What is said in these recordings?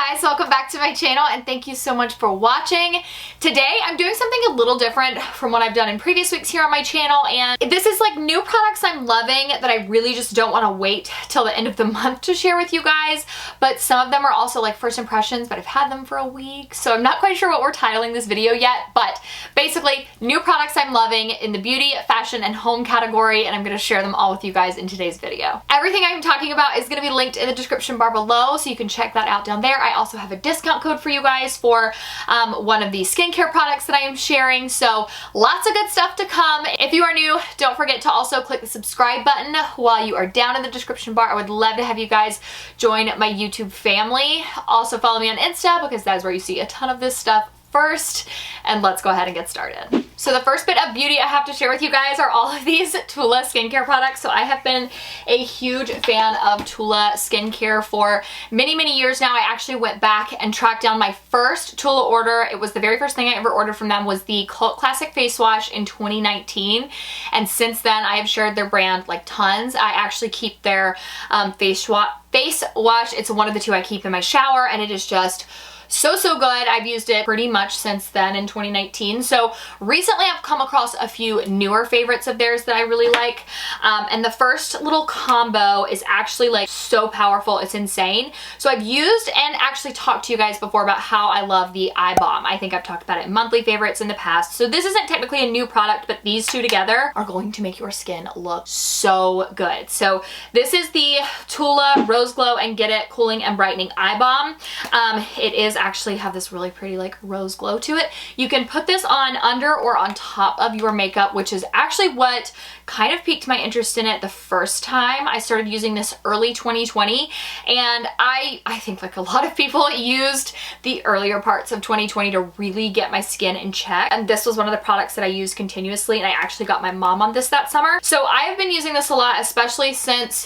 guys, welcome back to my channel and thank you so much for watching. Today I'm doing something a little different from what I've done in previous weeks here on my channel, and this is like new products I'm loving that I really just don't want to wait till the end of the month to share with you guys, but some of them are also like first impressions, but I've had them for a week, so I'm not quite sure what we're titling this video yet, but basically new products I'm loving in the beauty, fashion, and home category, and I'm going to share them all with you guys in today's video. Everything I'm talking about is going to be linked in the description bar below, so you can check that out down there. I also have a discount code for you guys for one of the skincare products that I am sharing, so lots of good stuff to come. If you are new, don't forget to also click the subscribe button while you are down in the description bar. I would love to have you guys join my YouTube family. Also follow me on Insta because that is where you see a ton of this stuff first, and let's go ahead and get started. So the first bit of beauty I have to share with you guys are all of these TULA skincare products. So I have been a huge fan of TULA skincare for many years now. I actually went back and tracked down my first TULA order. It was the very first thing I ever ordered from them was the Cult Classic Face Wash in 2019. And since then I have shared their brand like tons. I actually keep their face wash. It's one of the two I keep in my shower, and it is just so good. I've used it pretty much since then in 2019. So recently I've come across a few newer favorites of theirs that I really like. And the first little combo is actually like so powerful, it's insane. So I've used and actually talked to you guys before about how I love the eye balm. I think I've talked about it in monthly favorites in the past. So this isn't technically a new product, but these two together are going to make your skin look so good. So this is the TULA Rose Glow and Get It Cooling and Brightening Eye Balm. It is actually have this really pretty like rose glow to it. You can put this on under or on top of your makeup, which is actually what kind of piqued my interest in it the first time. I started using this early 2020, and I think like a lot of people used the earlier parts of 2020 to really get my skin in check, and this was one of the products that I used continuously, and I actually got my mom on this that summer. So I've been using this a lot, especially since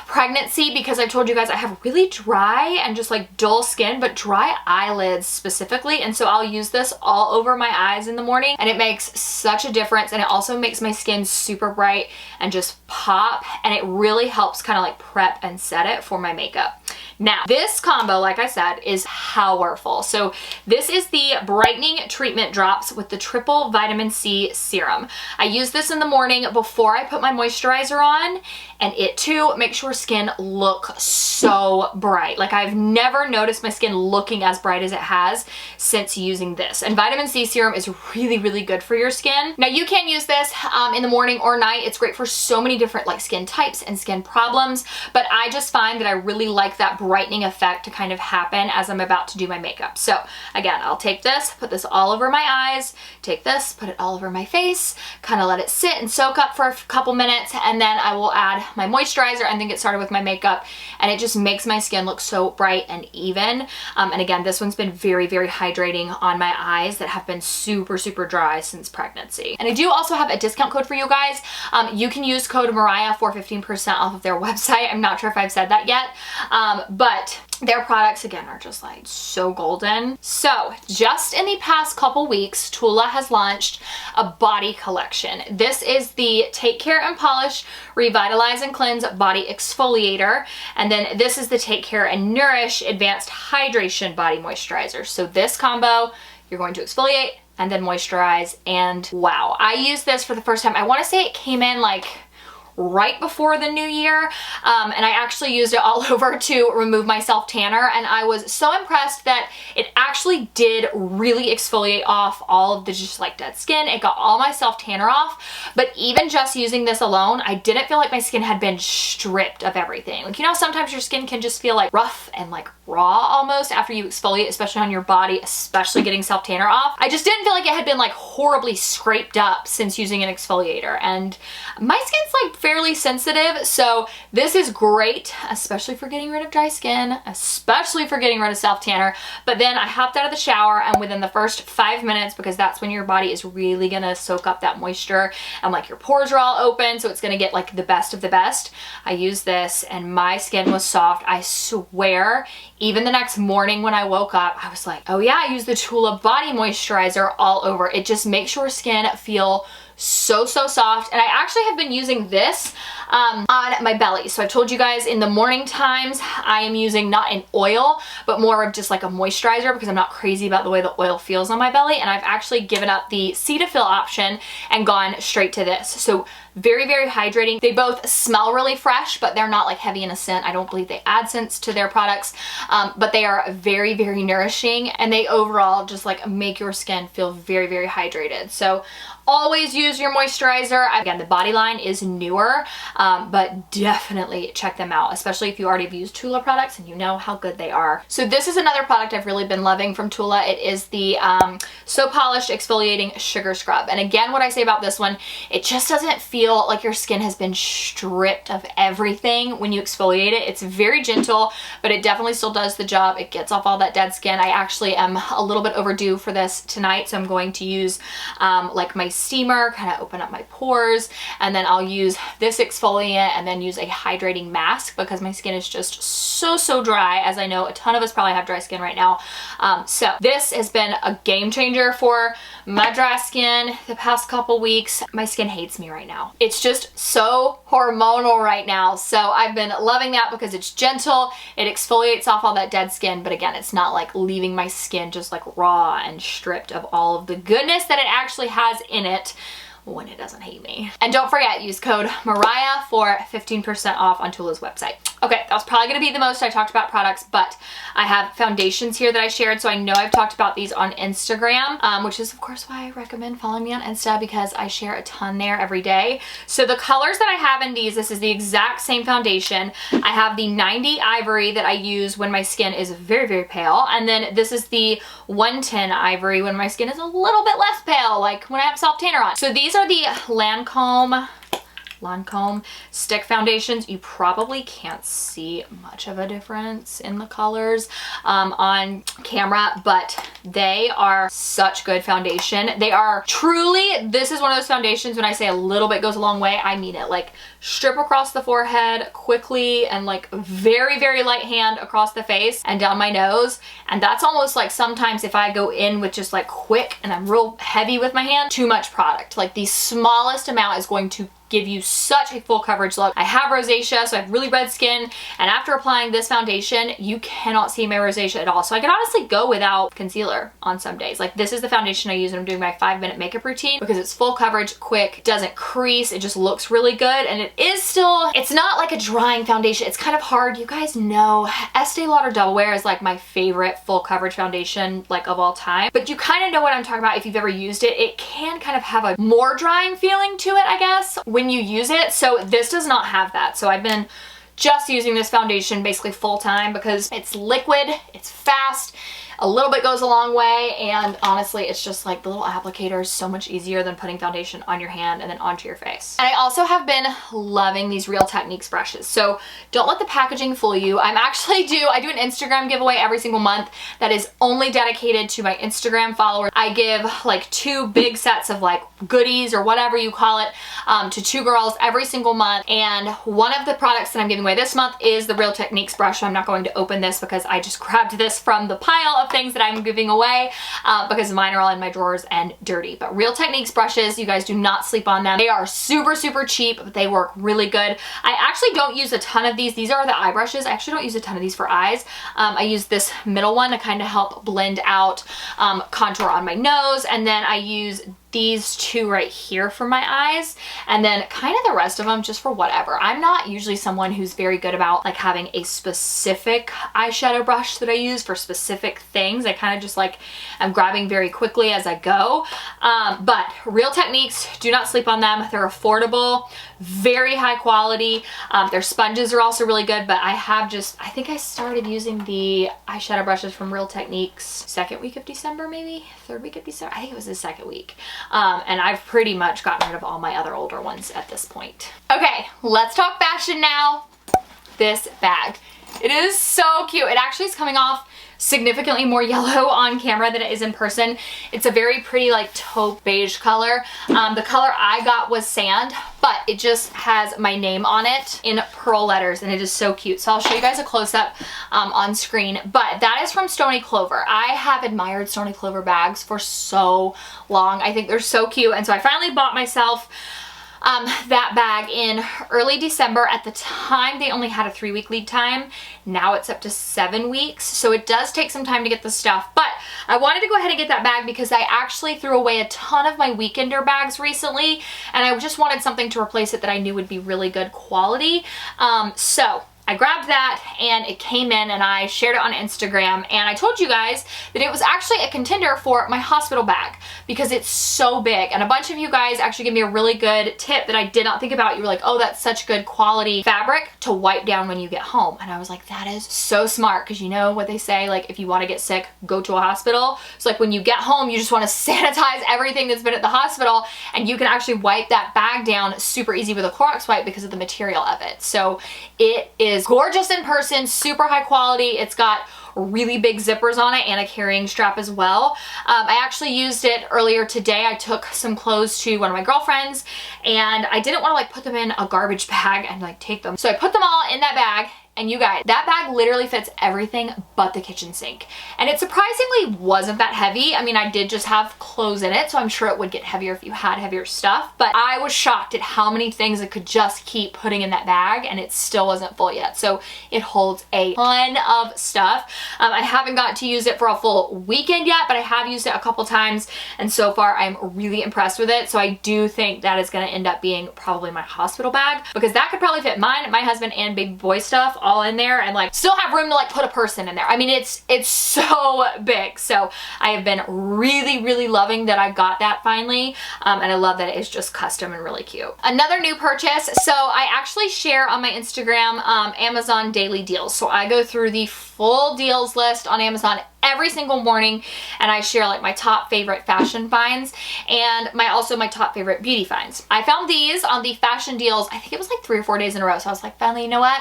pregnancy, because I've told you guys I have really dry and just like dull skin, but dry eyelids specifically, and so I'll use this all over my eyes in the morning, and it makes such a difference, and it also makes my skin super bright and just pop, and it really helps kind of like prep and set it for my makeup. Now, this combo, like I said, is powerful. So this is the Brightening Treatment Drops with the Triple Vitamin C Serum. I use this in the morning before I put my moisturizer on, and it too makes your skin look so bright. Like, I've never noticed my skin looking as bright as it has since using this. And vitamin C serum is really good for your skin. Now, you can use this in the morning or night. It's great for so many different like skin types and skin problems, but I just find that I really like that brightening effect to kind of happen as I'm about to do my makeup. So again, I'll take this, put this all over my eyes, take this, put it all over my face, kind of let it sit and soak up for a couple minutes, and then I will add my moisturizer and then get started with my makeup, and it just makes my skin look so bright and even. And again, this one's been very hydrating on my eyes that have been super dry since pregnancy. And I do also have a discount code for you guys. You can use code Moriah for 15% off of their website. I'm not sure if I've said that yet, but their products, again, are just like so golden. So just in the past couple weeks, TULA has launched a body collection. This is the Take Care and Polish Revitalize and Cleanse Body Exfoliator. And then this is the Take Care and Nourish Advanced Hydration Body Moisturizer. So this combo, you're going to exfoliate and then moisturize, and wow. I used this for the first time. I want to say it came in like right before the new year, and I actually used it all over to remove my self tanner, and I was so impressed that it actually did really exfoliate off all of the just like dead skin. It got all my self tanner off, but even just using this alone, I didn't feel like my skin had been stripped of everything. Like, you know, sometimes your skin can just feel like rough and like raw almost after you exfoliate, especially on your body, especially getting self tanner off. I just didn't feel like it had been like horribly scraped up since using an exfoliator, and my skin's like fairly sensitive, so this is great, especially for getting rid of dry skin, especially for getting rid of self tanner. But then I hopped out of the shower, and within the first 5 minutes, because that's when your body is really gonna soak up that moisture and like your pores are all open, so it's gonna get like the best of the best, I used this and my skin was soft. I swear, even the next morning when I woke up, I was like, oh yeah, I used the TULA body moisturizer all over. It just makes your skin feel so soft. And I actually have been using this on my belly. So I told you guys in the morning times I am using not an oil, but more of just like a moisturizer because I'm not crazy about the way the oil feels on my belly. And I've actually given up the Cetaphil option and gone straight to this. So very, very hydrating. They both smell really fresh, but they're not like heavy in a scent. I don't believe they add scents to their products, but they are very, very nourishing, and they overall just like make your skin feel very, very hydrated. So always use your moisturizer. Again, the body line is newer, but definitely check them out, especially if you already have used TULA products and you know how good they are. So this is another product I've really been loving from TULA. It is the So Polished Exfoliating Sugar Scrub. And again, what I say about this one, it just doesn't feel like your skin has been stripped of everything when you exfoliate it. It's very gentle, but it definitely still does the job. It gets off all that dead skin. I actually am a little bit overdue for this tonight, so I'm going to use like my steamer, kind of open up my pores, and then I'll use this exfoliant and then use a hydrating mask because my skin is just so dry, as I know a ton of us probably have dry skin right now. So this has been a game changer for my dry skin the past couple weeks. My skin hates me right now. It's just so hormonal right now. So I've been loving that because it's gentle, it exfoliates off all that dead skin, but again, it's not like leaving my skin just like raw and stripped of all of the goodness that it actually has in it when it doesn't hate me. And don't forget, use code Moriah for 15% off on TULA's website. Okay, that was probably gonna be the most I talked about products, but I have foundations here that I shared, so I know I've talked about these on Instagram, which is of course why I recommend following me on Insta, because I share a ton there every day. So the colors that I have in these, this is the exact same foundation. I have the 90 Ivory that I use when my skin is very, very pale, and then this is the 110 Ivory when my skin is a little bit less pale, like when I have self tanner on. So these are the Lancome stick foundations. You probably can't see much of a difference in the colors on camera, but they are such good foundation. They are truly, this is one of those foundations, when I say a little bit goes a long way, I mean it. Like strip across the forehead quickly and like very, very light hand across the face and down my nose. And that's almost like sometimes if I go in with just like quick and I'm real heavy with my hand, too much product. Like the smallest amount is going to give you such a full coverage look. I have rosacea, so I have really red skin, and after applying this foundation, you cannot see my rosacea at all. So I can honestly go without concealer on some days. Like this is the foundation I use when I'm doing my 5-minute makeup routine because it's full coverage, quick, doesn't crease, it just looks really good, and it is still, it's not like a drying foundation. It's kind of hard. You guys know Estee Lauder Double Wear is like my favorite full coverage foundation like of all time, but you kind of know what I'm talking about if you've ever used it. It can kind of have a more drying feeling to it, I guess, when you use it. So this does not have that. So I've been just using this foundation basically full time because it's liquid, it's fast, a little bit goes a long way, and honestly it's just like the little applicator is so much easier than putting foundation on your hand and then onto your face. And I also have been loving these Real Techniques brushes. So don't let the packaging fool you. I do an Instagram giveaway every single month that is only dedicated to my Instagram followers. I give like 2 big sets of like goodies or whatever you call it to 2 girls every single month, and one of the products that I'm giving away this month is the Real Techniques brush. I'm not going to open this because I just grabbed this from the pile of things that I'm giving away because mine are all in my drawers and dirty. But Real Techniques brushes, you guys do not sleep on them. They are super cheap, but they work really good. I actually don't use a ton of these. These are the eye brushes. I actually don't use a ton of these for eyes. I use this middle one to kind of help blend out contour on my nose, and then I use these 2 right here for my eyes, and then kind of the rest of them just for whatever. I'm not usually someone who's very good about like having a specific eyeshadow brush that I use for specific things. I kind of just like I'm grabbing very quickly as I go. But Real Techniques, do not sleep on them. They're affordable, very high quality. Their sponges are also really good, but I think I started using the eyeshadow brushes from Real Techniques second week of December, maybe third week of December. I think it was the second week. And I've pretty much gotten rid of all my other older ones at this point. Okay, let's talk fashion now. This bag. It is so cute. It actually is coming off significantly more yellow on camera than it is in person. It's a very pretty like taupe beige color. The color I got was sand, but it just has my name on it in pearl letters and it is so cute. So I'll show you guys a close-up on screen, but that is from Stony Clover. I have admired Stony Clover bags for so long. I think they're so cute, and so I finally bought myself that bag in early December. At the time, they only had a 3-week lead time. Now it's up to 7 weeks. So it does take some time to get the stuff, but I wanted to go ahead and get that bag because I actually threw away a ton of my Weekender bags recently, and I just wanted something to replace it that I knew would be really good quality. So I grabbed that and it came in, and I shared it on Instagram, and I told you guys that it was actually a contender for my hospital bag because it's so big. And a bunch of you guys actually gave me a really good tip that I did not think about. You were like, oh, that's such good quality fabric to wipe down when you get home. And I was like, that is so smart, because you know what they say, like if you want to get sick, go to a hospital. So like when you get home, you just want to sanitize everything that's been at the hospital, and you can actually wipe that bag down super easy with a Clorox wipe because of the material of it. So it is gorgeous in person, super high quality. It's got really big zippers on it and a carrying strap as well. I actually used it earlier today. I took some clothes to one of my girlfriends, and I didn't want to like put them in a garbage bag and like take them. So I put them all in that bag. And you guys, that bag literally fits everything but the kitchen sink. And it surprisingly wasn't that heavy. I mean, I did just have clothes in it, so I'm sure it would get heavier if you had heavier stuff. But I was shocked at how many things it could just keep putting in that bag, and it still wasn't full yet. So it holds a ton of stuff. I haven't got to use it for a full weekend yet, but I have used it a couple times, and so far I'm really impressed with it. So I do think that is going to end up being probably my hospital bag, because that could probably fit mine, my husband, and baby boy stuff all in there, and like still have room to like put a person in there. I mean, it's so big. So I have been really loving that I got that finally, and I love that it is just custom and really cute. Another new purchase, so I actually share on my Instagram Amazon daily deals. So I go through the full deals list on Amazon every single morning, and I share like my top favorite fashion finds and also my top favorite beauty finds. I found these on the fashion deals, I think it was like 3 or 4 days in a row. So I was like, finally, you know what?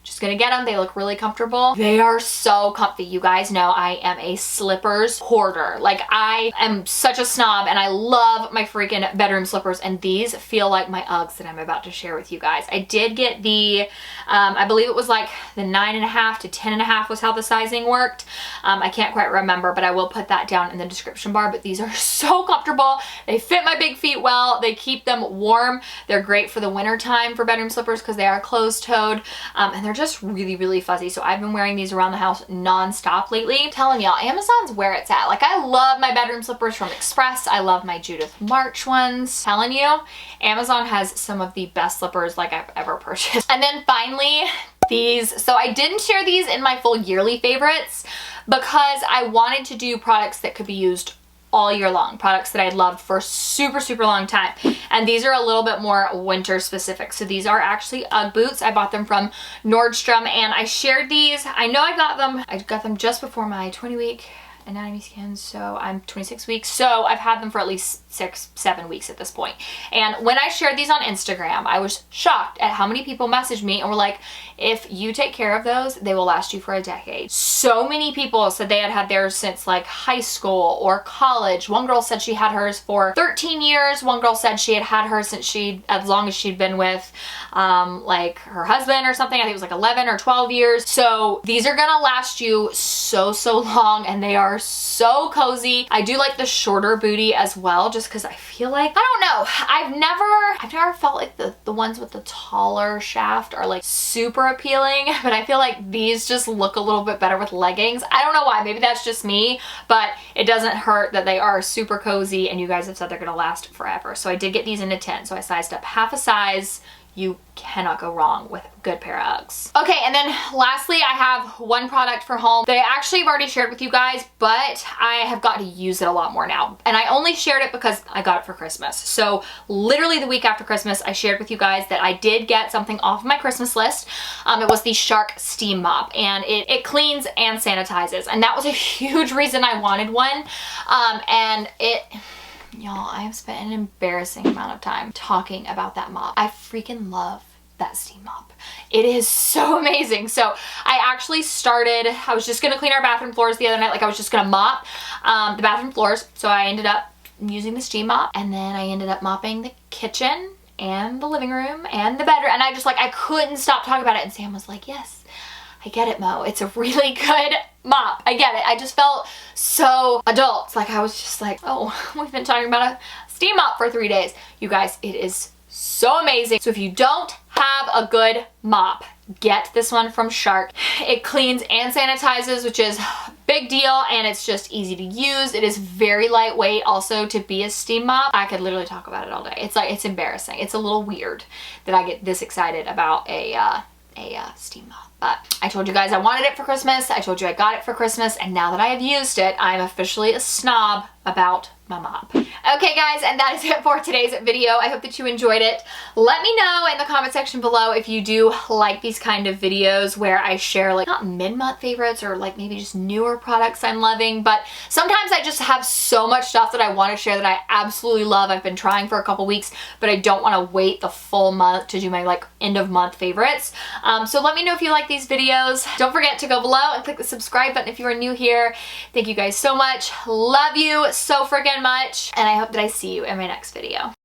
Just gonna get them. They look really comfortable. They are so comfy. You guys know I am a slippers hoarder. Like, I am such a snob, and I love my freaking bedroom slippers, and these feel like my Uggs that I'm about to share with you guys. I did get the, I believe it was like the 9.5 to 10.5 was how the sizing worked. I can't quite remember, but I will put that down in the description bar. But these are so comfortable. They fit my big feet well. They keep them warm. They're great for the winter time for bedroom slippers because they are closed-toed, and they're just really fuzzy. So I've been wearing these around the house non-stop lately. I'm telling y'all, Amazon's where it's at. Like, I love my bedroom slippers from Express. I love my Judith March ones. I'm telling you, Amazon has some of the best slippers like I've ever purchased. And then finally, these. So I didn't share these in my full yearly favorites because I wanted to do products that could be used all year long, products that I loved for a super long time. And these are a little bit more winter specific. So these are actually Ugg boots. I bought them from Nordstrom, and I shared these. I know I got them just before my 20-week anatomy scans, so I'm 26 weeks, so I've had them for at least 6-7 weeks at this point. And when I shared these on Instagram, I was shocked at how many people messaged me and were like, if you take care of those, they will last you for a decade. So many people said they had had theirs since like high school or college. One girl said she had hers for 13 years. One girl said she had had hers since as long as she'd been with like her husband or something. I think it was like 11 or 12 years. So these are gonna last you so long, and they are so cozy. I do like the shorter booty as well, just because I feel like, I don't know, I've never felt like the ones with the taller shaft are like super appealing, but I feel like these just look a little bit better with leggings. I don't know why, maybe that's just me, but it doesn't hurt that they are super cozy, and you guys have said they're gonna last forever. So I did get these in a 10, so I sized up half a size. You cannot go wrong with a good pair of Uggs. Okay, and then lastly, I have one product for home that I actually have already shared with you guys, but I have got to use it a lot more now. And I only shared it because I got it for Christmas. So literally the week after Christmas, I shared with you guys that I did get something off of my Christmas list. It was the Shark Steam Mop, and it cleans and sanitizes. And that was a huge reason I wanted one. Y'all, I have spent an embarrassing amount of time talking about that mop. I freaking love that steam mop. It is so amazing. So I actually started, I was just gonna clean our bathroom floors the other night. Like I was just gonna mop the bathroom floors. So I ended up using the steam mop, and then I ended up mopping the kitchen and the living room and the bedroom. And I just like, I couldn't stop talking about it. And Sam was like, yes, I get it, Mo. It's a really good mop. I get it. I just felt so adult. Like I was just like, oh, we've been talking about a steam mop for 3 days. You guys, it is so amazing. So if you don't have a good mop, get this one from Shark. It cleans and sanitizes, which is a big deal, and it's just easy to use. It is very lightweight also to be a steam mop. I could literally talk about it all day. It's like, it's embarrassing. It's a little weird that I get this excited about a steam mop. But I told you guys I wanted it for Christmas. I told you I got it for Christmas, and now that I have used it, I'm officially a snob about my mop. Okay guys, and that is it for today's video. I hope that you enjoyed it. Let me know in the comment section below if you do like these kind of videos where I share like not mid-month favorites or like maybe just newer products I'm loving, but sometimes I just have so much stuff that I want to share that I absolutely love. I've been trying for a couple weeks, but I don't want to wait the full month to do my like end of month favorites. So let me know if you like these videos. Don't forget to go below and click the subscribe button if you are new here. Thank you guys so much. Love you so freaking much, and I hope that I see you in my next video.